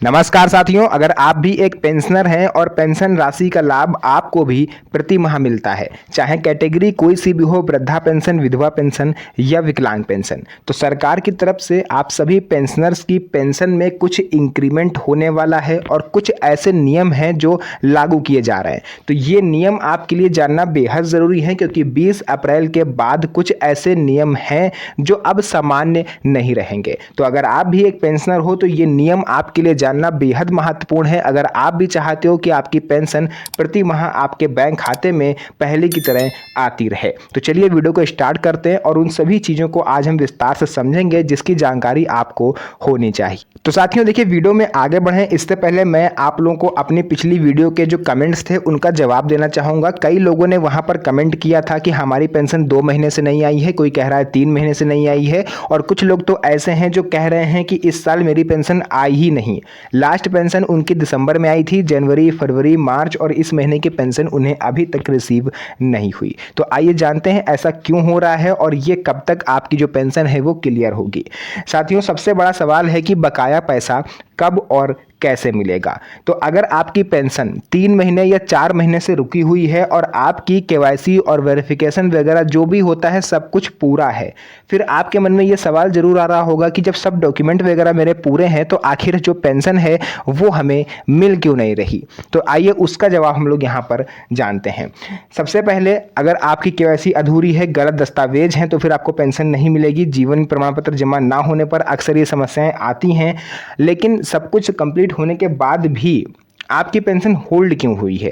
नमस्कार साथियों, अगर आप भी एक पेंशनर हैं और पेंशन राशि का लाभ आपको भी प्रति माह मिलता है, चाहे कैटेगरी कोई सी भी हो, वृद्धा पेंशन, विधवा पेंशन या विकलांग पेंशन, तो सरकार की तरफ से आप सभी पेंशनर्स की पेंशन में कुछ इंक्रीमेंट होने वाला है और कुछ ऐसे नियम हैं जो लागू किए जा रहे हैं। तो ये नियम आपके लिए जानना बेहद ज़रूरी है, क्योंकि 20 अप्रैल के बाद कुछ ऐसे नियम हैं जो अब सामान्य नहीं रहेंगे। तो अगर आप भी एक पेंशनर हो तो ये नियम आपके लिए जानना बेहद महत्वपूर्ण है, अगर आप भी चाहते हो कि आपकी पेंशन प्रति माह आपके बैंक खाते में पहले की तरह आती रहे। तो चलिए वीडियो को स्टार्ट करते हैं और उन सभी चीज़ों को आज हम विस्तार से समझेंगे जिसकी जानकारी आपको होनी चाहिए। तो साथियों देखिए, वीडियो में आगे बढ़ें इससे पहले मैं आप लोगों को अपनी पिछली वीडियो के जो कमेंट्स थे उनका जवाब देना चाहूँगा। कई लोगों ने वहाँ पर कमेंट किया था कि हमारी पेंशन 2 महीने से नहीं आई है, कोई कह रहा है 3 महीने से नहीं आई है, और कुछ लोग तो ऐसे हैं जो कह रहे हैं कि इस साल मेरी पेंशन आई ही नहीं। लास्ट पेंशन उनकी दिसंबर में आई थी, जनवरी, फरवरी, मार्च और इस महीने की पेंशन उन्हें अभी तक रिसीव नहीं हुई। तो आइए जानते हैं ऐसा क्यों हो रहा है और ये कब तक आपकी जो पेंशन है वो क्लियर होगी। साथियों, सबसे बड़ा सवाल है कि बकाया पैसा कब और कैसे मिलेगा। तो अगर आपकी पेंशन 3 महीने या 4 महीने से रुकी हुई है और आपकी केवाईसी और वेरिफिकेशन वगैरह जो भी होता है सब कुछ पूरा है, फिर आपके मन में ये सवाल जरूर आ रहा होगा कि जब सब डॉक्यूमेंट वगैरह मेरे पूरे हैं तो आखिर जो पेंशन है वो हमें मिल क्यों नहीं रही। तो आइए उसका जवाब हम लोग यहाँ पर जानते हैं। सबसे पहले, अगर आपकी केवाईसी अधूरी है, गलत दस्तावेज हैं, तो फिर आपको पेंशन नहीं मिलेगी। जीवन प्रमाण पत्र जमा ना होने पर अक्सर ये समस्याएं आती हैं, लेकिन सब कुछ कंप्लीट होने के बाद भी आपकी पेंशन होल्ड क्यों हुई है।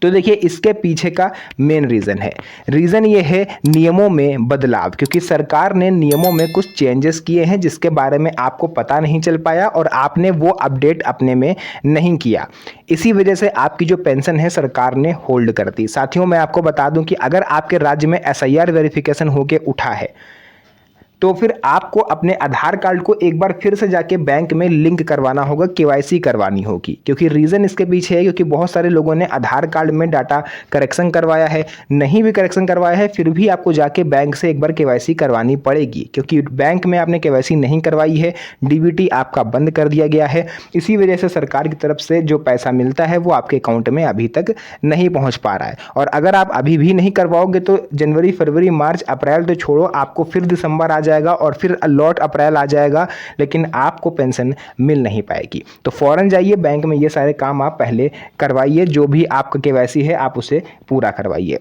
तो देखिए, इसके पीछे का मेन रीज़न ये है नियमों में बदलाव, क्योंकि सरकार ने नियमों में कुछ चेंजेस किए हैं जिसके बारे में आपको पता नहीं चल पाया और आपने वो अपडेट अपने में नहीं किया। इसी वजह से आपकी जो पेंशन है सरकार ने होल्ड कर दी। साथियों, मैं आपको बता दूं कि अगर आपके राज्य में SIR वेरिफिकेशन होके उठा है तो फिर आपको अपने आधार कार्ड को एक बार फिर से जाके बैंक में लिंक करवाना होगा, KYC करवानी होगी। क्योंकि रीज़न इसके पीछे है क्योंकि बहुत सारे लोगों ने आधार कार्ड में डाटा करेक्शन करवाया है, नहीं भी करेक्शन करवाया है फिर भी आपको जाके बैंक से एक बार KYC करवानी पड़ेगी, क्योंकि बैंक में आपने KYC नहीं करवाई है, DBT आपका बंद कर दिया गया है। इसी वजह से सरकार की तरफ से जो पैसा मिलता है वो आपके अकाउंट में अभी तक नहीं पहुँच पा रहा है। और अगर आप अभी भी नहीं करवाओगे तो जनवरी, फरवरी, मार्च, अप्रैल तो छोड़ो, आपको फिर दिसंबर आ जाएगा और फिर लौट अप्रैल आ जाएगा, लेकिन आपको पेंशन मिल नहीं पाएगी। तो फौरन जाइए बैंक में, ये सारे काम आप पहले करवाइए, जो भी आपका KYC है आप उसे पूरा करवाइए।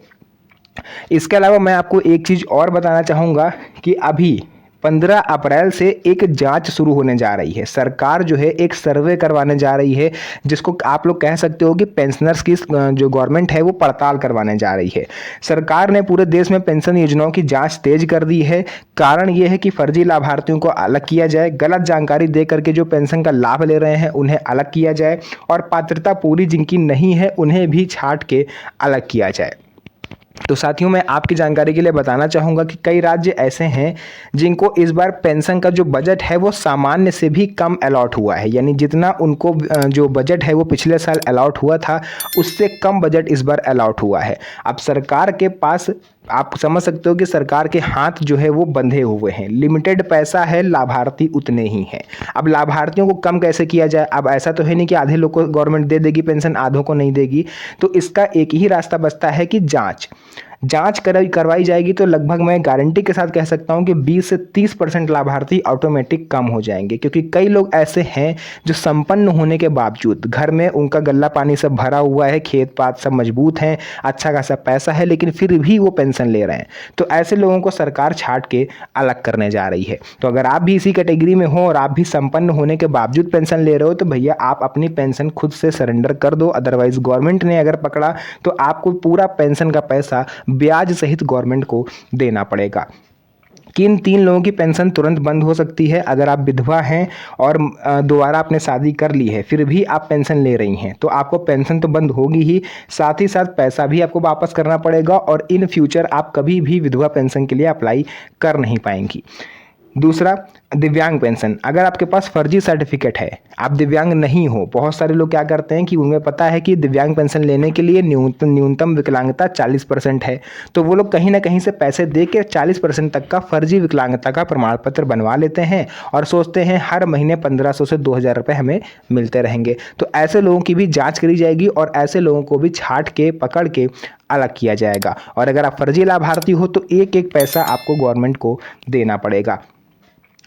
इसके अलावा मैं आपको एक चीज़ और बताना चाहूँगा कि अभी 15 अप्रैल से एक जांच शुरू होने जा रही है। सरकार जो है एक सर्वे करवाने जा रही है, जिसको आप लोग कह सकते हो कि पेंशनर्स की जो गवर्नमेंट है वो पड़ताल करवाने जा रही है। सरकार ने पूरे देश में पेंशन योजनाओं की जांच तेज कर दी है। कारण ये है कि फर्जी लाभार्थियों को अलग किया जाए, गलत जानकारी दे करके जो पेंशन का लाभ ले रहे हैं उन्हें अलग किया जाए, और पात्रता पूरी जिनकी नहीं है उन्हें भी छांट के अलग किया जाए। तो साथियों, मैं आपकी जानकारी के लिए बताना चाहूँगा कि कई राज्य ऐसे हैं जिनको इस बार पेंशन का जो बजट है वो सामान्य से भी कम अलॉट हुआ है, यानी जितना उनको जो बजट है वो पिछले साल अलॉट हुआ था उससे कम बजट इस बार अलॉट हुआ है। अब सरकार के पास, आप समझ सकते हो कि सरकार के हाथ जो है वो बंधे हुए हैं, लिमिटेड पैसा है, लाभार्थी उतने ही हैं। अब लाभार्थियों को कम कैसे किया जाए। अब ऐसा तो है नहीं कि आधे लोग को गवर्नमेंट दे देगी पेंशन, आधों को नहीं देगी। तो इसका एक ही रास्ता बचता है कि जांच करवाई जाएगी, तो लगभग मैं गारंटी के साथ कह सकता हूं कि 20 से 30% लाभार्थी ऑटोमेटिक कम हो जाएंगे। क्योंकि कई लोग ऐसे हैं जो संपन्न होने के बावजूद, घर में उनका गल्ला पानी सब भरा हुआ है, खेत पात सब मजबूत हैं, अच्छा खासा पैसा है, लेकिन फिर भी वो पेंशन ले रहे हैं। तो ऐसे लोगों को सरकार छांट के अलग करने जा रही है। तो अगर आप भी इसी कैटेगरी में हो और आप भी संपन्न होने के बावजूद पेंशन ले रहे हो तो भैया आप अपनी पेंशन खुद से सरेंडर कर दो। अदरवाइज गवर्नमेंट ने अगर पकड़ा तो आपको पूरा पेंशन का पैसा ब्याज सहित गवर्नमेंट को देना पड़ेगा। किन 3 लोगों की पेंशन तुरंत बंद हो सकती है। अगर आप विधवा हैं और दोबारा आपने शादी कर ली है फिर भी आप पेंशन ले रही हैं तो आपको पेंशन तो बंद होगी ही, साथ ही साथ पैसा भी आपको वापस करना पड़ेगा और इन फ्यूचर आप कभी भी विधवा पेंशन के लिए अप्लाई कर नहीं पाएंगी। दूसरा, दिव्यांग पेंशन। अगर आपके पास फर्जी सर्टिफिकेट है, आप दिव्यांग नहीं हो, बहुत सारे लोग क्या करते हैं कि उन्हें पता है कि दिव्यांग पेंशन लेने के लिए न्यूनतम विकलांगता 40% है, तो वो लोग कहीं ना कहीं से पैसे दे के 40% तक का फर्जी विकलांगता का प्रमाण पत्र बनवा लेते हैं और सोचते हैं हर महीने 1500 से 2000 रुपये हमें मिलते रहेंगे। तो ऐसे लोगों की भी जाँच करी जाएगी और ऐसे लोगों को भी छांट के पकड़ के अलग किया जाएगा। और अगर आप फर्जी लाभार्थी हो तो एक एक पैसा आपको गवर्नमेंट को देना पड़ेगा।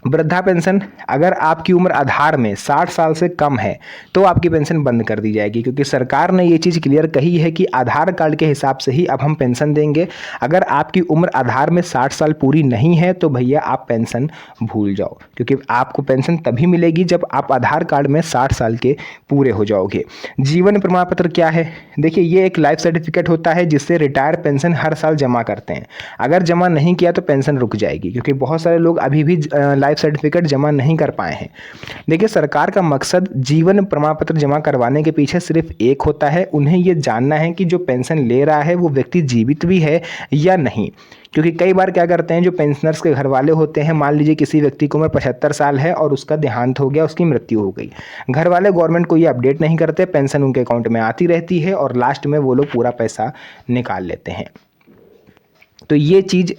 वृद्धा पेंशन, अगर आपकी उम्र आधार में 60 साल से कम है तो आपकी पेंशन बंद कर दी जाएगी, क्योंकि सरकार ने ये चीज़ क्लियर कही है कि आधार कार्ड के हिसाब से ही अब हम पेंशन देंगे। अगर आपकी उम्र आधार में 60 साल पूरी नहीं है तो भैया आप पेंशन भूल जाओ, क्योंकि आपको पेंशन तभी मिलेगी जब आप आधार कार्ड में 60 साल के पूरे हो जाओगे। जीवन प्रमाण पत्र क्या है? देखिए, ये एक लाइफ सर्टिफिकेट होता है जिससे रिटायर पेंशन हर साल जमा करते हैं। अगर जमा नहीं किया तो पेंशन रुक जाएगी, क्योंकि बहुत सारे लोग अभी भी लाइफ सर्टिफिकेट जमा नहीं कर पाए हैं। देखिए, सरकार का मकसद जीवन प्रमाण पत्र जमा करवाने के पीछे सिर्फ एक होता है, उन्हें ये जानना है कि जो पेंशन ले रहा है वो व्यक्ति जीवित भी है या नहीं। क्योंकि कई बार क्या करते हैं, जो पेंशनर्स के घर वाले होते हैं, मान लीजिए किसी व्यक्ति की उम्र 75 साल है और उसका देहांत हो गया, उसकी मृत्यु हो गई, घर वाले गवर्नमेंट को ये अपडेट नहीं करते, पेंशन उनके अकाउंट में आती रहती है और लास्ट में वो लोग पूरा पैसा निकाल लेते हैं। तो ये चीज़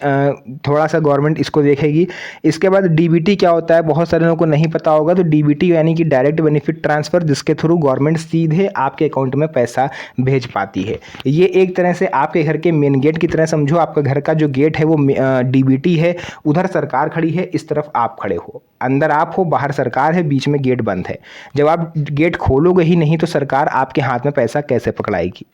थोड़ा सा गवर्नमेंट इसको देखेगी। इसके बाद डीबीटी क्या होता है, बहुत सारे लोगों को नहीं पता होगा। तो डीबीटी यानी कि डायरेक्ट बेनिफिट ट्रांसफ़र, जिसके थ्रू गवर्नमेंट सीधे आपके अकाउंट में पैसा भेज पाती है। ये एक तरह से आपके घर के मेन गेट की तरह समझो। आपका घर का जो गेट है वो डीबीटी है, उधर सरकार खड़ी है, इस तरफ आप खड़े हो, अंदर आप हो, बाहर सरकार है, बीच में गेट बंद है। जब आप गेट खोलोगे ही नहीं तो सरकार आपके हाथ में पैसा कैसे पकड़ाएगी?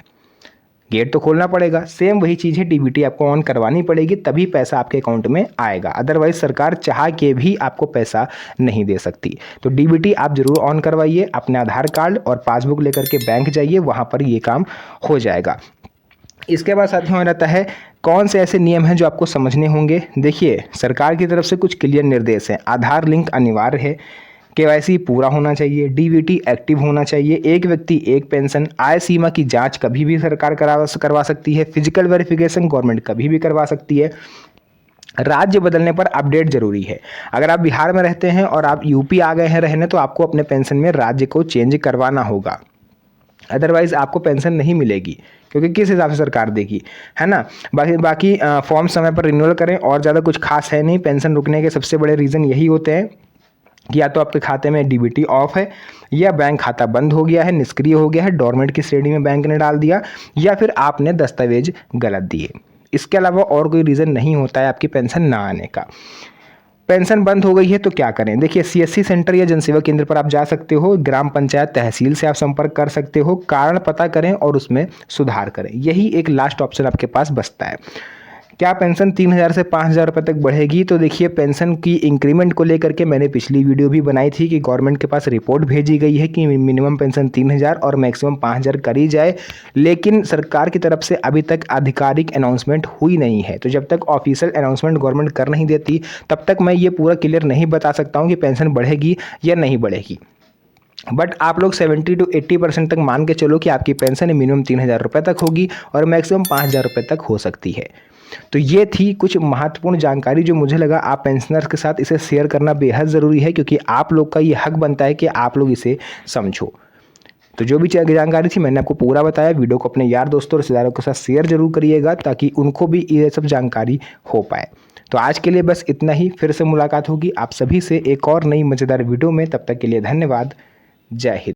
गेट तो खोलना पड़ेगा। सेम वही चीज़ है, डीबीटी आपको ऑन करवानी पड़ेगी, तभी पैसा आपके अकाउंट में आएगा। अदरवाइज सरकार चाह के भी आपको पैसा नहीं दे सकती। तो डीबीटी आप जरूर ऑन करवाइए, अपने आधार कार्ड और पासबुक लेकर के बैंक जाइए, वहाँ पर ये काम हो जाएगा। इसके बाद साथियों में रहता है कौन से ऐसे नियम हैं जो आपको समझने होंगे। देखिए, सरकार की तरफ से कुछ क्लियर निर्देश हैं। आधार लिंक अनिवार्य है, केवाईसी पूरा होना चाहिए, डीबीटी एक्टिव होना चाहिए, एक व्यक्ति एक पेंशन, आय सीमा की जांच कभी भी सरकार करवा सकती है, फिजिकल वेरिफिकेशन गवर्नमेंट कभी भी करवा सकती है, राज्य बदलने पर अपडेट जरूरी है। अगर आप बिहार में रहते हैं और आप यूपी आ गए हैं रहने तो आपको अपने पेंशन में राज्य को चेंज करवाना होगा, अदरवाइज आपको पेंशन नहीं मिलेगी, क्योंकि किस हिसाब से सरकार देगी, है ना। बाकी फॉर्म समय पर रिन्यूअल करें, और ज़्यादा कुछ खास है नहीं। पेंशन रुकने के सबसे बड़े रीज़न यही होते हैं कि या तो आपके खाते में डीबीटी ऑफ है, या बैंक खाता बंद हो गया है, निष्क्रिय हो गया है, डोरमेंट की श्रेणी में बैंक ने डाल दिया, या फिर आपने दस्तावेज गलत दिए। इसके अलावा और कोई रीज़न नहीं होता है आपकी पेंशन ना आने का। पेंशन बंद हो गई है तो क्या करें? देखिए, सीएससी सेंटर या जनसेवा केंद्र पर आप जा सकते हो, ग्राम पंचायत तहसील से आप संपर्क कर सकते हो, कारण पता करें और उसमें सुधार करें। यही एक लास्ट ऑप्शन आपके पास बचता है। क्या पेंशन 3000 से 5000 रुपये तक बढ़ेगी? तो देखिए, पेंशन की इंक्रीमेंट को लेकर के मैंने पिछली वीडियो भी बनाई थी कि गवर्नमेंट के पास रिपोर्ट भेजी गई है कि मिनिमम पेंशन 3000 और मैक्सिमम 5000 करी जाए, लेकिन सरकार की तरफ से अभी तक आधिकारिक अनाउंसमेंट हुई नहीं है। तो जब तक ऑफिशियल अनाउंसमेंट गवर्नमेंट कर नहीं देती तब तक मैं ये पूरा क्लियर नहीं बता सकता हूँ कि पेंशन बढ़ेगी या नहीं बढ़ेगी। बट आप लोग 70 to 80% तक मान के चलो कि आपकी पेंशन मिनिमम 3000 रुपये तक होगी और मैक्सिमम 5000 रुपये तक हो सकती है। तो ये थी कुछ महत्वपूर्ण जानकारी जो मुझे लगा आप पेंशनर्स के साथ इसे शेयर करना बेहद ज़रूरी है, क्योंकि आप लोग का ये हक बनता है कि आप लोग इसे समझो। तो जो भी जानकारी थी मैंने आपको पूरा बताया। वीडियो को अपने यार दोस्तों और रिश्तेदारों के साथ शेयर जरूर करिएगा ताकि उनको भी ये सब जानकारी हो पाए। तो आज के लिए बस इतना ही, फिर से मुलाकात होगी आप सभी से एक और नई मज़ेदार वीडियो में। तब तक के लिए धन्यवाद। जय हिंद।